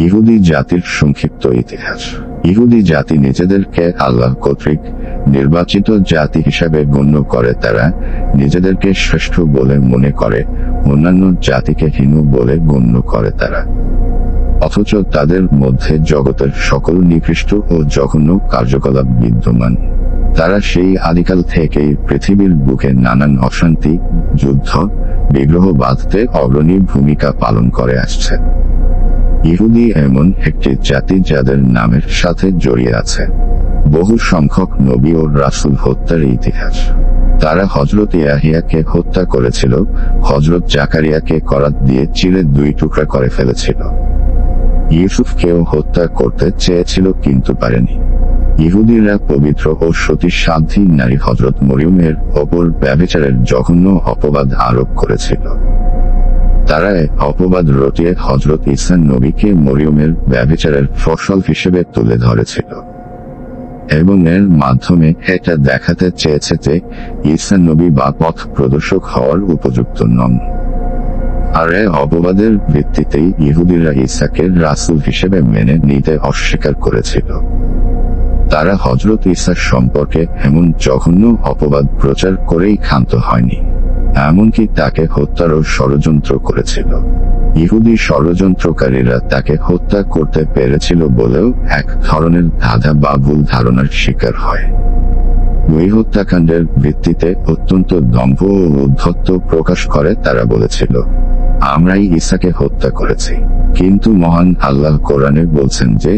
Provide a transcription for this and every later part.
ইহুদি জাতির সংক্ষিপ্ত ইতিহাস। ইহুদি জাতি নিজেদেরকে আল্লাহ কর্তৃক নির্বাচিত জাতি হিসাবে গণ্য করে। তারা নিজেদেরকে শ্রেষ্ঠ বলে মনে করে, অন্যান্য জাতিকে হীন বলে গণ্য করে তারা। অথচ তাদের মধ্যে জগতের সকল নিকৃষ্ট ও জঘন্য কার্যকলাপ বিদ্যমান। তারা সেই আদিকাল থেকেই পৃথিবীর বুকে নানান অশান্তি, যুদ্ধ, বিগ্রহ বাঁধতে অগ্রণী ভূমিকা পালন করে আসছে। ইহুদি এমন একটি জাতি যাদের নামের সাথে জড়িয়ে আছে বহু সংখ্যক নবী ও রাসূল হত্যার ইতিহাস। তারা হযরত ইয়াহিয়াকে হত্যা করেছিল, হযরত জাকারিয়াকে করাত দিয়ে চিরে 2 টুকরা করে ফেলেছিল। ইউসুফকেও হত্যা করতে চেয়েছিল কিন্তু পারেনি। ইহুদিরা পবিত্র ও সতী সাধ্বী নারী হযরত মরিয়মের ওপর ব্যভিচারের জঘন্য অপবাদ আরোপ করেছিল। তারা অপবাদ রটিয়ে হযরত ঈসা নবীকে মরিয়মের ব্যভিচারের ফসল হিসেবে তুলে ধরেছিল এবং এর মাধ্যমে এটা দেখাতে চেয়েছে যে ঈসা নবী বা পথ প্রদর্শক হওয়ার উপযুক্ত নন। আর এই অপবাদের ভিত্তিতেই ইহুদিরা ঈসাকে রাসূল হিসেবে মেনে নিতে অস্বীকার করেছিল। তারা হযরত ঈসা সম্পর্কে এমন জঘন্য অপবাদ প্রচার করেই ক্ষান্ত হয়নি, এমনকি তাকে হত্যারও ষড়যন্ত্র করেছিল। ইহুদি ষড়যন্ত্রকারীরা তাকে হত্যা করতে পেরেছিল বলেও এক ধরনের ধাঁধা বা ভুল ধারণার শিকার হয়। ওই হত্যাকাণ্ডের ভিত্তিতে অত্যন্ত দম্ভ ও উদ্ধত্ত প্রকাশ করে তারা বলেছিল, আমরাই ঈসাকে হত্যা করেছি। কিন্তু মহান আল্লাহ কোরআনে বলছেন যে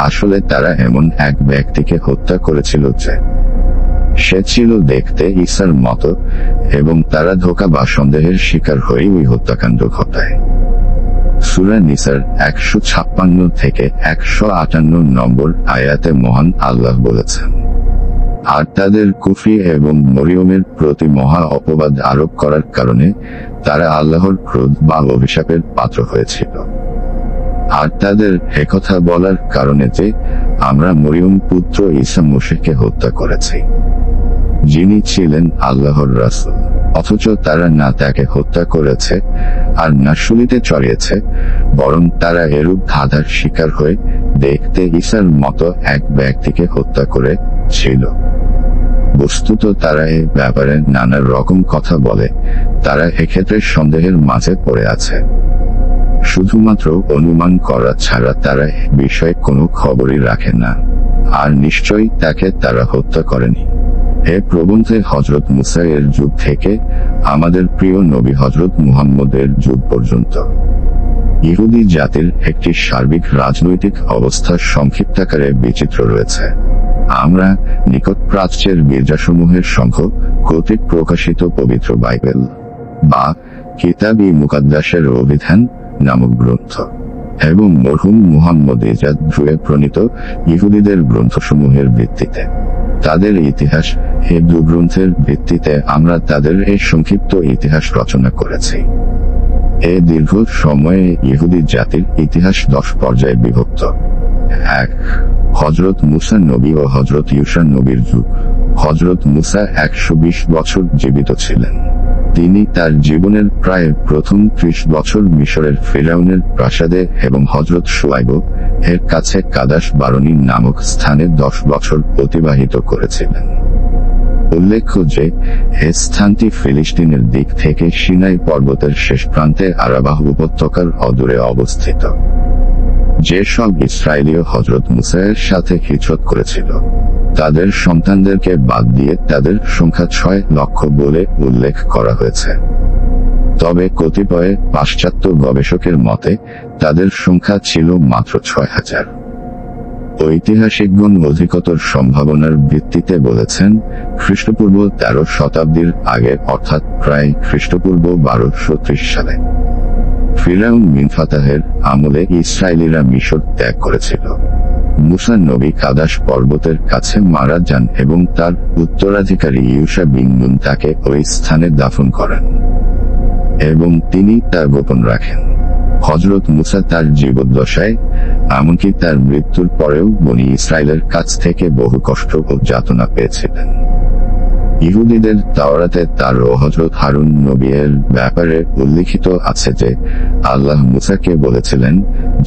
আসলে তারা এমন এক ব্যক্তিকে হত্যা করেছিল যে সে ছিল দেখতে ঈসার মতো, এবং তারা ধোঁকা বা সন্দেহের শিকার হয়ে ওই হত্যাকাণ্ড ঘটায়। সূরা নিসার 156 থেকে 158 নম্বর আয়াতে মহান আল্লাহ বলেছেন, আর তাদের কুফরি এবং মরিয়মের প্রতি মহা অপবাদ আরোপ করার কারণে তারা আল্লাহর ক্রোধ বা অভিশাপের পাত্র হয়েছিল। আর তাদের একথা বলার কারণে যে আমরা মরিয়ম পুত্র ঈসা মসীহকে হত্যা করেছি, যিনি ছিলেন আল্লাহর রাসূল, অথচ তারা না তাকে হত্যা করেছে আর না শুলিতে চড়িয়েছে, বরং তারা এরূপ ধাঁধার শিকার হয়ে দেখতে ঈসার মতো এক ব্যক্তিকে হত্যা করেছিল। বস্তুত তারা এ ব্যাপারে নানা রকম কথা বলে, তারা এক্ষেত্রে সন্দেহের মাঝে পড়ে আছে। শুধুমাত্র অনুমান করা ছাড়া তারা এ বিষয়ে কোনো খবরই রাখে না, আর নিশ্চয়ই তাকে তারা হত্যা করেনি। এ প্রবন্ধে হযরত মুসা এর যুগ থেকে আমাদের প্রিয় নবী হযরত মুহাম্মদের যুগ পর্যন্ত ইহুদি জাতির একটি সার্বিক রাজনৈতিক অবস্থা সংক্ষিপ্তাকারে বিচিত্র রয়েছে। আমরা নিকট প্রাচ্যের গির্জাসমূহের সংঘ কর্তৃক প্রকাশিত পবিত্র বাইবেল বা কিতাব-ই মুকাদ্দাসের অভিধান নামক গ্রন্থ এবং মরহুম মুহাম্মদ ইজাদ দ্রুয়ে প্রণীত ইহুদিদের গ্রন্থসমূহের ভিত্তিতে তাদের ইতিহাস, এই 2 গ্রন্থের ভিত্তিতে আমরা তাদের এই সংক্ষিপ্ত ইতিহাস রচনা করেছি। এই দীর্ঘ সময়ে ইহুদি জাতির ইতিহাস 10 পর্যায়ে বিভক্ত। 1. হযরত মুসা নবী ও হযরত ইউসা নবীর যুগ। হযরত মুসা 120 বছর জীবিত ছিলেন। তিনি তার জীবনের প্রায় প্রথম 30 বছর মিশরের ফিরাউনের প্রাসাদে এবং হযরত শুআয়ব এর কাছে কাদাস বারনী নামক স্থানে 10 বছর অতিবাহিত করেছিলেন। উল্লেখ্য যে এই স্থানটি ফিলিস্তিনের দিক থেকে সিনাই পর্বতের শেষ প্রান্তে আরাবাহ উপত্যকার অদূরে অবস্থিত। যেসব ইসরায়েলীয় হযরত মুসার সাথে হিজরত করেছিল তাদের সন্তানদেরকে বাদ দিয়ে তাদের সংখ্যা 6 লক্ষ বলে উল্লেখ করা হয়েছে। তবে কতিপয় পাশ্চাত্য গবেষকের মতে তাদের সংখ্যা ছিল মাত্র 6000। ঐতিহাসিকগণ অধিকতর সম্ভাবনার ভিত্তিতে বলেছেন খ্রিস্টপূর্ব 13 শতাব্দীর আগে, অর্থাৎ প্রায় খ্রিস্টপূর্ব 1230 সালে ফিরাউন মিনফাতাহের আমলে ইসরায়েলিরা মিশর ত্যাগ করেছিল। মুসা নবী কাদাস পর্বতের কাছে মারা যান এবং তার উত্তরাধিকারী ইউশা বিন নুন তাকে ওই স্থানে দাফন করেন এবং তিনি তা গোপন রাখেন। হযরত মুসা তার জীবদ্দশায়, এমনকি তার মৃত্যুর পরেও বনী ইসরায়েলের কাছ থেকে বহু কষ্ট ও যাতনা পেয়েছিলেন। ইহুদিদের তাওরাতে তার ও হযরত হারুন নবীর ব্যাপারে উল্লিখিত আছে যে আল্লাহ মুসাকে বলেছিলেন,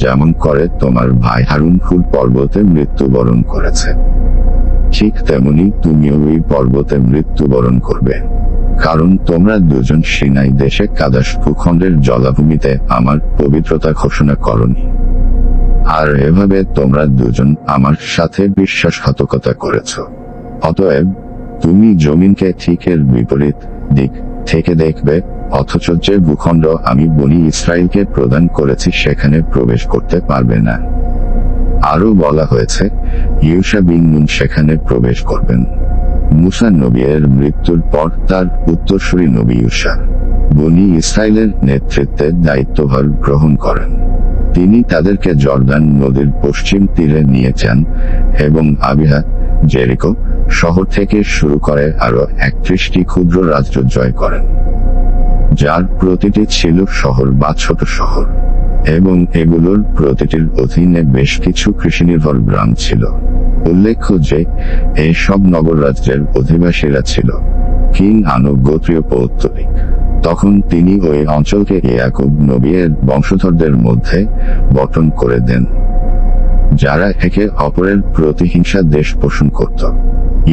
যেমন করে তোমার ভাই হারুন হুর পর্বতে মৃত্যুবরণ করেছে, ঠিক তেমনি তুমিও এই পর্বতে মৃত্যুবরণ করবে, কারণ তোমরা দুজন সিনাই দেশে কাদাস ভূখণ্ডের জলাভূমিতে আমার পবিত্রতা ঘোষণা করনি, আর এভাবে তোমরা দুজন আমার সাথে বিশ্বাসঘাতকতা করেছ। অতএব তুমি জমিনকে ঠিক এর বিপরীত দিক থেকে দেখবে, অথচ যে ভূখণ্ড আমি বনী ইসরায়েলকে প্রদান করেছি সেখানে প্রবেশ করতে পারবে না। আরো বলা হয়েছে, ইউশা বিন নুন সেখানে প্রবেশ করবেন। মুসা নবীর মৃত্যুর পর তার উত্তরসূরি নবী ইউশা বনী ইসরায়েলের নেতৃত্বে দায়িত্বভার গ্রহণ করেন। তিনি তাদেরকে জর্দান নদীর পশ্চিম তীরে নিয়ে যান এবং আবিহা, জেরিকো শহর থেকে শুরু করে আরো 31টি ক্ষুদ্র রাজ্য জয় করেন, যার প্রতিটি ছিল শহর বা ছোট শহর, এবং এগুলোর প্রতিটির অধীনে বেশ কিছু কৃষিনির্ভর গ্রাম ছিল। উল্লেখ্য যে এই সব নগর রাজ্যের অধিবাসীরা ছিল কিং আনো গোত্রীয় পৌত্তলিক। তখন তিনি ওই অঞ্চলকে ইয়াকুব নবীর বংশধরদের মধ্যে বণ্টন করে দেন, যারা একে অপরের প্রতিহিংসা দেশ পোষণ করত।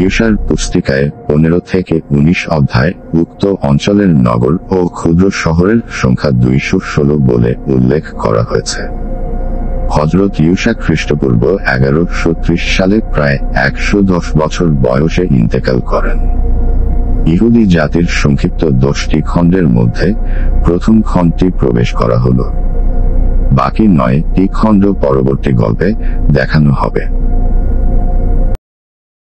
ইউশার পুস্তিকায় 15 থেকে 19 অধ্যায় উক্ত অঞ্চলের নগর ও ক্ষুদ্র শহরের সংখ্যা 216 বলে উল্লেখ করা হয়েছে। হযরত ইউশা খ্রিস্টপূর্ব 1130 সালে প্রায় 110 বছর বয়সে ইন্তেকাল করেন। ইহুদি জাতির সংক্ষিপ্ত 10টি খণ্ডের মধ্যে প্রথম খণ্ডটি প্রবেশ করা হলো, বাকি 9টি খণ্ড পরবর্তী গল্পে দেখানো হবে।